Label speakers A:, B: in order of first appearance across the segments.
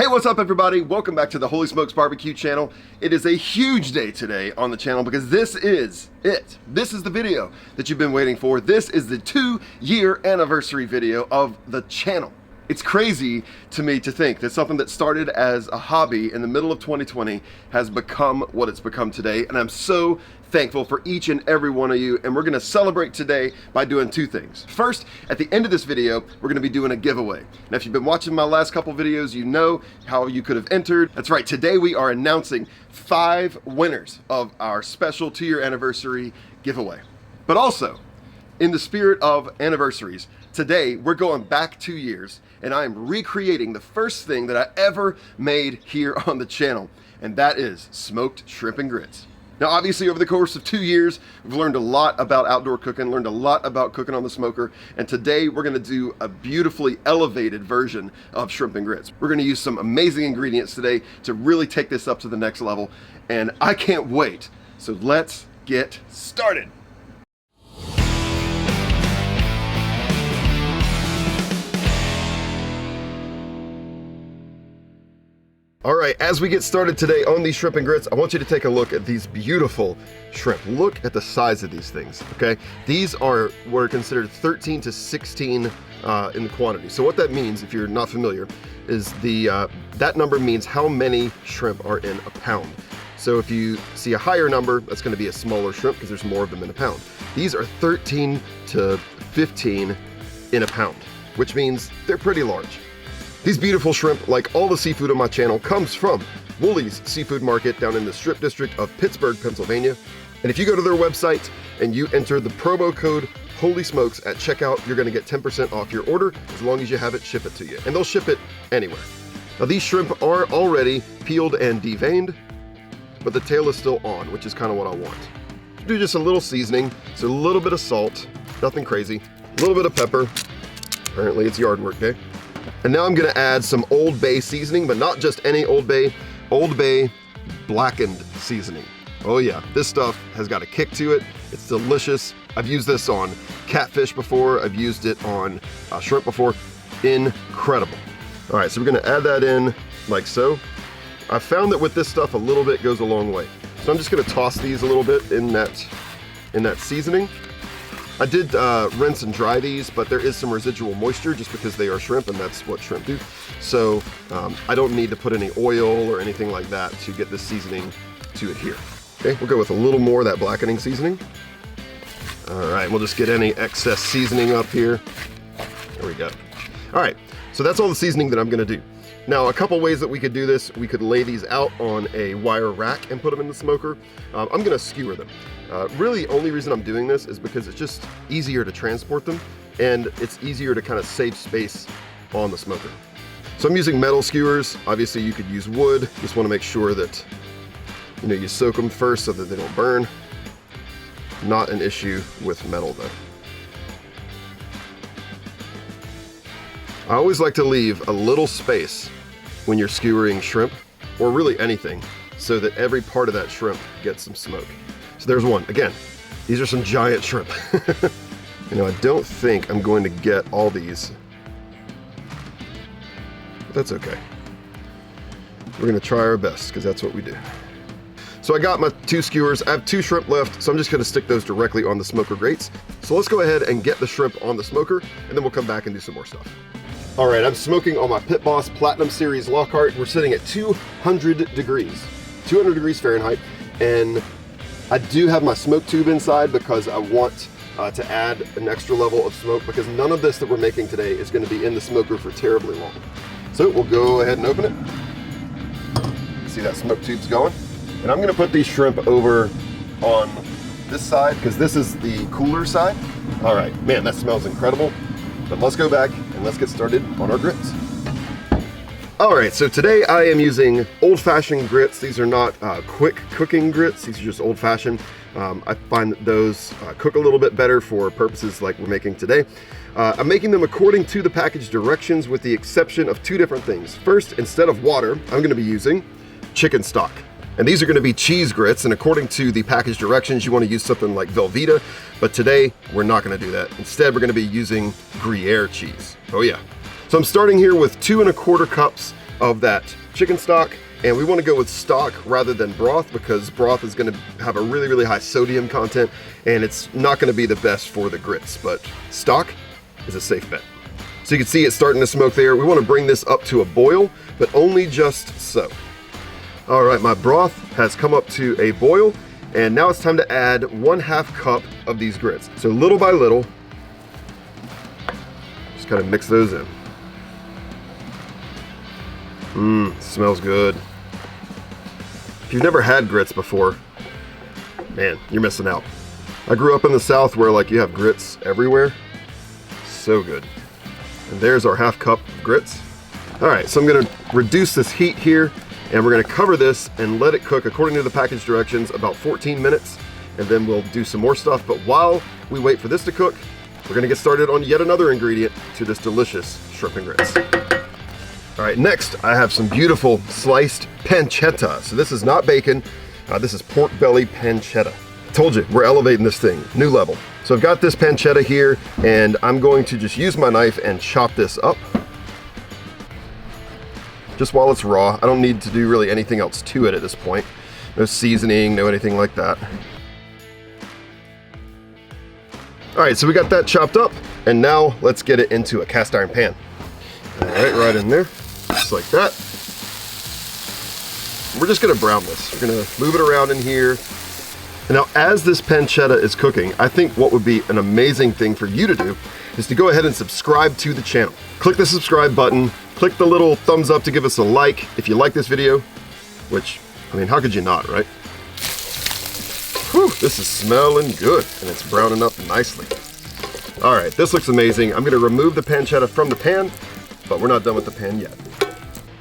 A: Hey, what's up everybody? Welcome back to the Holy Smokes Barbecue channel. It is a huge day today on the channel because this is it. This is the video that you've been waiting for. This is the 2-year anniversary video of the channel. It's crazy to me to think that something that started as a hobby in the middle of 2020 has become what it's become today, and I'm so thankful for each and every one of you, and we're gonna celebrate today by doing two things. First, at the end of this video, we're gonna be doing a giveaway. Now, if you've been watching my last couple videos, you know how you could have entered. That's right, today we are announcing 5 winners of our special 2-year anniversary giveaway. But also, in the spirit of anniversaries, today we're going back 2 years, and I am recreating the first thing that I ever made here on the channel, and that is smoked shrimp and grits. Now, obviously, over the course of 2 years, we've learned a lot about outdoor cooking, learned a lot about cooking on the smoker, and today we're gonna do a beautifully elevated version of shrimp and grits. We're gonna use some amazing ingredients today to really take this up to the next level, and I can't wait. So let's get started. All right, as we get started today on these shrimp and grits, I want you to take a look at these beautiful shrimp. Look at the size of these things, okay? These are what are considered 13 to 16 in the quantity. So what that means, if you're not familiar, is that number means how many shrimp are in a pound. So if you see a higher number, that's gonna be a smaller shrimp because there's more of them in a pound. These are 13 to 15 in a pound, which means they're pretty large. These beautiful shrimp, like all the seafood on my channel, comes from Woolies Seafood Market down in the Strip District of Pittsburgh, Pennsylvania. And if you go to their website and you enter the promo code Holy Smokes at checkout, you're gonna get 10% off your order as long as you have it ship it to you. And they'll ship it anywhere. Now, these shrimp are already peeled and deveined, but the tail is still on, which is kind of what I want. Do just a little seasoning, so a little bit of salt, nothing crazy, a little bit of pepper. Apparently it's yard work day. And now I'm gonna add some Old Bay seasoning, but not just any Old Bay blackened seasoning. Oh yeah, this stuff has got a kick to it. It's delicious. I've used this on catfish before. I've used it on shrimp before. Incredible. All right, so we're gonna add that in like so. I found that with this stuff, a little bit goes a long way. So I'm just gonna toss these a little bit in that seasoning. I did rinse and dry these, but there is some residual moisture just because they are shrimp, and that's what shrimp do. So I don't need to put any oil or anything like that to get this seasoning to adhere. Okay, we'll go with a little more of that blackening seasoning. All right, we'll just get any excess seasoning up here. There we go. All right, so that's all the seasoning that I'm gonna do. Now, a couple ways that we could do this. We could lay these out on a wire rack and put them in the smoker. I'm gonna skewer them. Really, only reason I'm doing this is because it's just easier to transport them, and it's easier to kind of save space on the smoker. So I'm using metal skewers. Obviously, you could use wood. Just wanna make sure that you soak them first so that they don't burn. Not an issue with metal though. I always like to leave a little space when you're skewering shrimp, or really anything, so that every part of that shrimp gets some smoke. So there's one. Again, these are some giant shrimp. I don't think I'm going to get all these, but that's okay. We're gonna try our best, because that's what we do. So I got my 2 skewers. I have 2 shrimp left, so I'm just gonna stick those directly on the smoker grates. So let's go ahead and get the shrimp on the smoker, and then we'll come back and do some more stuff. All right, I'm smoking on my Pit Boss Platinum Series Lockhart. We're sitting at 200 degrees Fahrenheit, and I do have my smoke tube inside because I want to add an extra level of smoke, because none of this that we're making today is gonna be in the smoker for terribly long. So we'll go ahead and open it. See that smoke tube's going? And I'm gonna put these shrimp over on this side, because this is the cooler side. All right, man, that smells incredible. But let's go back and let's get started on our grits. All right, so today I am using old-fashioned grits. These are not quick cooking grits. These are just old-fashioned. I find that those cook a little bit better for purposes like we're making today. I'm making them according to the package directions, with the exception of 2 different things. First, instead of water, I'm gonna be using chicken stock. And these are gonna be cheese grits, and according to the package directions, you wanna use something like Velveeta, but today, we're not gonna do that. Instead, we're gonna be using Gruyere cheese. Oh yeah. So I'm starting here with 2 1/4 cups of that chicken stock. And we want to go with stock rather than broth because broth is going to have a really, really high sodium content and it's not going to be the best for the grits, but stock is a safe bet. So you can see it's starting to smoke there. We want to bring this up to a boil, but only just so. All right, my broth has come up to a boil and now it's time to add 1/2 cup of these grits. So little by little, just kind of mix those in. Smells good. If you've never had grits before, man, you're missing out. I grew up in the South where like you have grits everywhere. So good. And there's our 1/2 cup of grits. All right, so I'm gonna reduce this heat here and we're gonna cover this and let it cook according to the package directions about 14 minutes. And then we'll do some more stuff. But while we wait for this to cook, we're gonna get started on yet another ingredient to this delicious shrimp and grits. All right, next I have some beautiful sliced pancetta. So this is not bacon, this is pork belly pancetta. Told you, we're elevating this thing, new level. So I've got this pancetta here and I'm going to just use my knife and chop this up. Just while it's raw. I don't need to do really anything else to it at this point. No seasoning, no anything like that. All right, so we got that chopped up and now let's get it into a cast iron pan. All right in there. Just like that. We're just gonna brown this. We're gonna move it around in here. And now as this pancetta is cooking, I think what would be an amazing thing for you to do is to go ahead and subscribe to the channel. Click the subscribe button, click the little thumbs up to give us a like if you like this video, which, I mean, how could you not, right? Whew, this is smelling good and it's browning up nicely. All right, this looks amazing. I'm gonna remove the pancetta from the pan, but we're not done with the pan yet.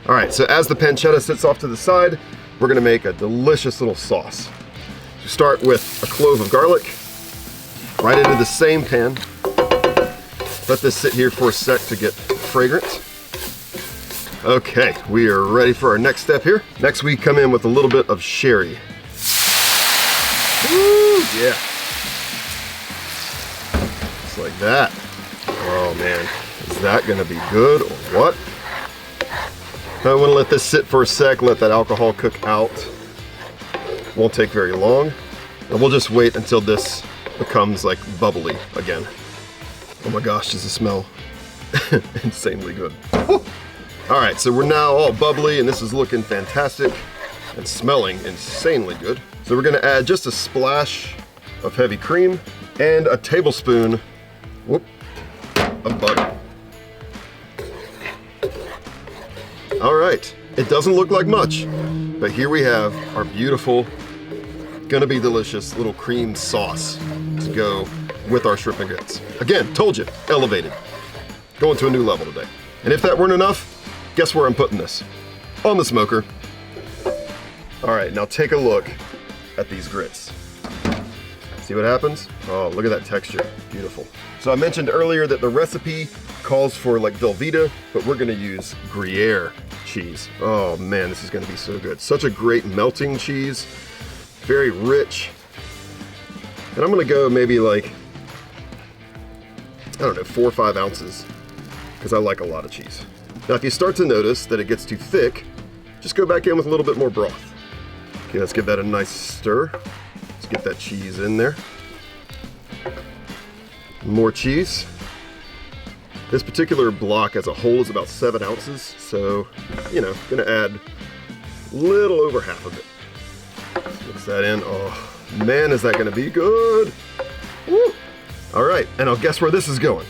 A: All right, so as the pancetta sits off to the side, we're gonna make a delicious little sauce. So start with a clove of garlic, right into the same pan. Let this sit here for a sec to get fragrant. Okay, we are ready for our next step here. Next we come in with a little bit of sherry. Woo, yeah. Just like that. Oh man, is that gonna be good or what? I want to let this sit for a sec, let that alcohol cook out. Won't take very long. And we'll just wait until this becomes like bubbly again. Oh my gosh, does it smell insanely good. Woo. All right, so we're now all bubbly and this is looking fantastic and smelling insanely good. So we're gonna add just a splash of heavy cream and a tablespoon of butter. All right, it doesn't look like much, but here we have our beautiful, gonna be delicious little cream sauce to go with our shrimp and grits. Again, told you, elevated. Going to a new level today. And if that weren't enough, guess where I'm putting this? On the smoker. All right, now take a look at these grits. See what happens? Oh, look at that texture, beautiful. So I mentioned earlier that the recipe calls for like Velveeta, but we're gonna use Gruyere cheese. Oh man, this is gonna be so good. Such a great melting cheese, very rich. And I'm gonna go maybe like, I don't know, 4 or 5 ounces, because I like a lot of cheese. Now if you start to notice that it gets too thick, just go back in with a little bit more broth. Okay, let's give that a nice stir. Let's get that cheese in there. More cheese. This particular block as a whole is about 7 ounces, so, you know, gonna add a little over half of it. Mix that in. Oh, man, is that gonna be good. Woo. All right, and I'll guess where this is going.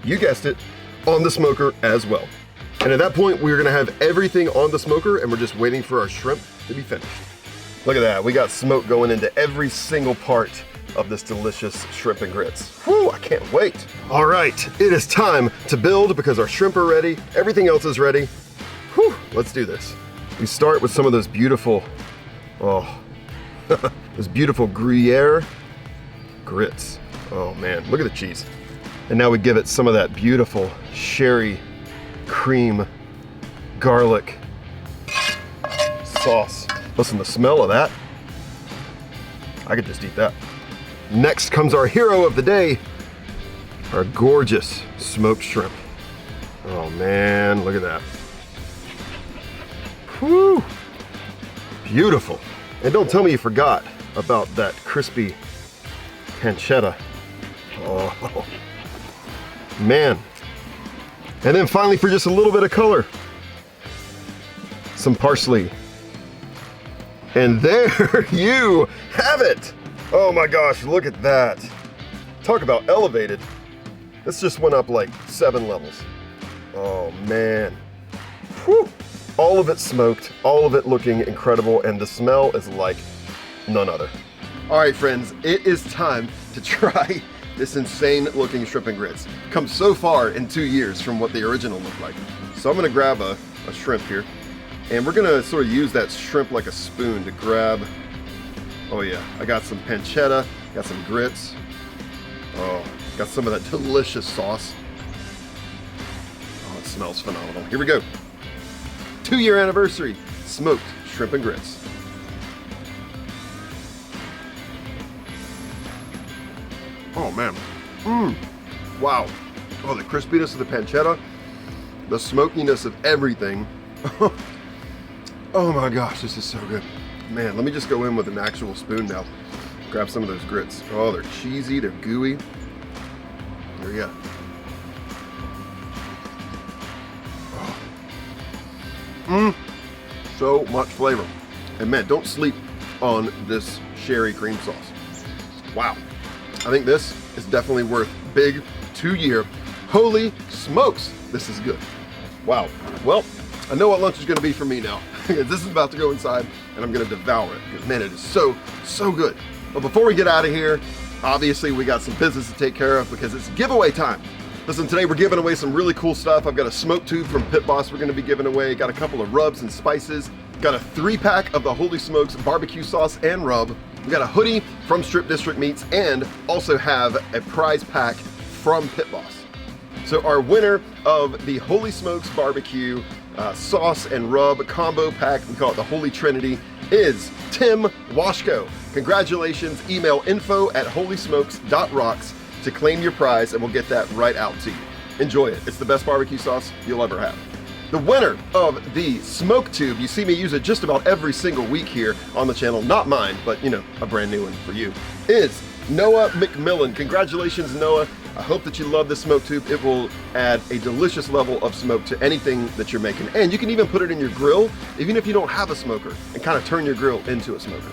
A: You guessed it, on the smoker as well. And at that point, we're gonna have everything on the smoker and we're just waiting for our shrimp to be finished. Look at that, we got smoke going into every single part of this delicious shrimp and grits. Whew, I can't wait. All right, it is time to build because our shrimp are ready, everything else is ready. Whew, let's do this. We start with some of those beautiful, those beautiful Gruyere grits. Oh man, look at the cheese. And now we give it some of that beautiful sherry, cream, garlic sauce. Listen, the smell of that, I could just eat that. Next comes our hero of the day, our gorgeous smoked shrimp. Oh man, look at that. Woo! Beautiful. And don't tell me you forgot about that crispy pancetta. Oh, man. And then finally, for just a little bit of color, some parsley. And there you have it. Oh my gosh, look at that. Talk about elevated. This just went up like 7 levels. Oh man. Whew. All of it smoked, all of it looking incredible, and the smell is like none other. All right, friends, it is time to try this insane looking shrimp and grits. Come so far in 2 years from what the original looked like. So I'm gonna grab a shrimp here, and we're gonna sort of use that shrimp like a spoon to grab. Oh yeah, I got some pancetta, got some grits. Oh, got some of that delicious sauce. Oh, it smells phenomenal. Here we go. 2-year anniversary smoked shrimp and grits. Oh man, wow. Oh, the crispiness of the pancetta, the smokiness of everything. Oh my gosh, this is so good. Man, let me just go in with an actual spoon now. Grab some of those grits. Oh, they're cheesy, they're gooey. There you go. So much flavor. And man, don't sleep on this sherry cream sauce. Wow. I think this is definitely worth big 2-year. Holy smokes, this is good. Wow. Well, I know what lunch is gonna be for me now. This is about to go inside and I'm gonna devour it because man, it is so, so good. But before we get out of here, obviously we got some business to take care of because it's giveaway time. Listen, today we're giving away some really cool stuff. I've got a smoke tube from Pit Boss we're gonna be giving away. Got a couple of rubs and spices. Got a 3-pack of the Holy Smokes barbecue sauce and rub. We got a hoodie from Strip District Meats and also have a prize pack from Pit Boss. So our winner of the Holy Smokes barbecue sauce and rub combo pack, we call it the Holy Trinity, is Tim Washko. Congratulations. Email info@holysmokes.rocks to claim your prize and we'll get that right out to you. Enjoy it. It's the best barbecue sauce you'll ever have. The winner of the smoke tube, you see me use it just about every single week here on the channel, not mine, but you know, a brand new one for you, is Noah McMillan. Congratulations, Noah. I hope that you love this smoke tube. It will add a delicious level of smoke to anything that you're making. And you can even put it in your grill, even if you don't have a smoker, and kind of turn your grill into a smoker.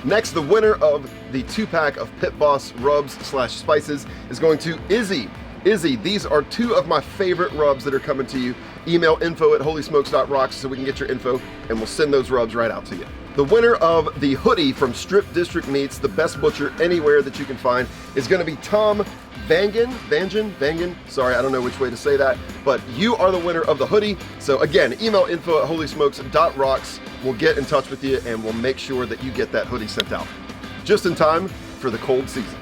A: Next, the winner of the 2-pack of Pit Boss rubs/spices is going to Izzy. Izzy, these are 2 of my favorite rubs that are coming to you. Email info@holysmokes.rocks so we can get your info and we'll send those rubs right out to you. The winner of the hoodie from Strip District Meats, the best butcher anywhere that you can find, is gonna be Tom Vangen. Sorry, I don't know which way to say that, but you are the winner of the hoodie. So again, email info@holysmokes.rocks. We'll get in touch with you and we'll make sure that you get that hoodie sent out just in time for the cold season.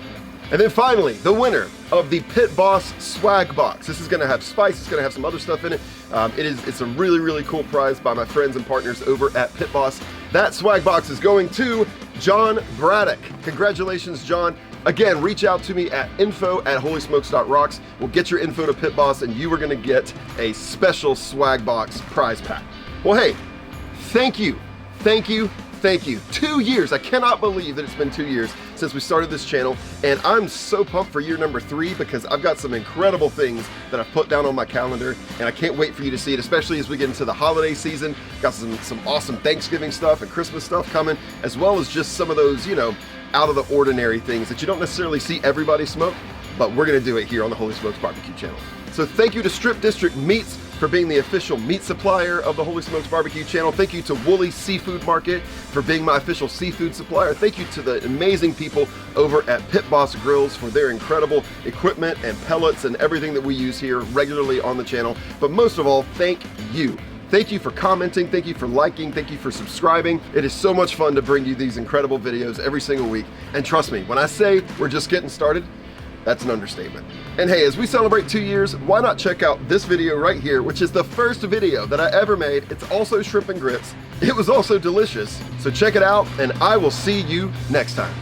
A: And then finally, the winner of the Pit Boss swag box. This is gonna have spice, it's gonna have some other stuff in it. It's a really, really cool prize by my friends and partners over at Pit Boss. That swag box is going to John Braddock. Congratulations, John. Again, reach out to me at info@holysmokes.rocks. We'll get your info to Pit Boss and you are gonna get a special swag box prize pack. Well, hey, thank you. 2 years. I cannot believe that it's been 2 years since we started this channel, and I'm so pumped for year number 3 because I've got some incredible things that I've put down on my calendar, and I can't wait for you to see it, especially as we get into the holiday season. Got some awesome Thanksgiving stuff and Christmas stuff coming, as well as just some of those, you know, out of the ordinary things that you don't necessarily see everybody smoke, but we're gonna do it here on the Holy Smokes Barbecue channel. So thank you to Strip District Meats for being the official meat supplier of the Holy Smokes Barbecue channel. Thank you to Woolly Seafood Market for being my official seafood supplier. Thank you to the amazing people over at Pit Boss Grills for their incredible equipment and pellets and everything that we use here regularly on the channel. But most of all, thank you. Thank you for commenting, thank you for liking, thank you for subscribing. It is so much fun to bring you these incredible videos every single week. And trust me, when I say we're just getting started, that's an understatement. And hey, as we celebrate 2 years, why not check out this video right here, which is the first video that I ever made. It's also shrimp and grits. It was also delicious. So check it out, and I will see you next time.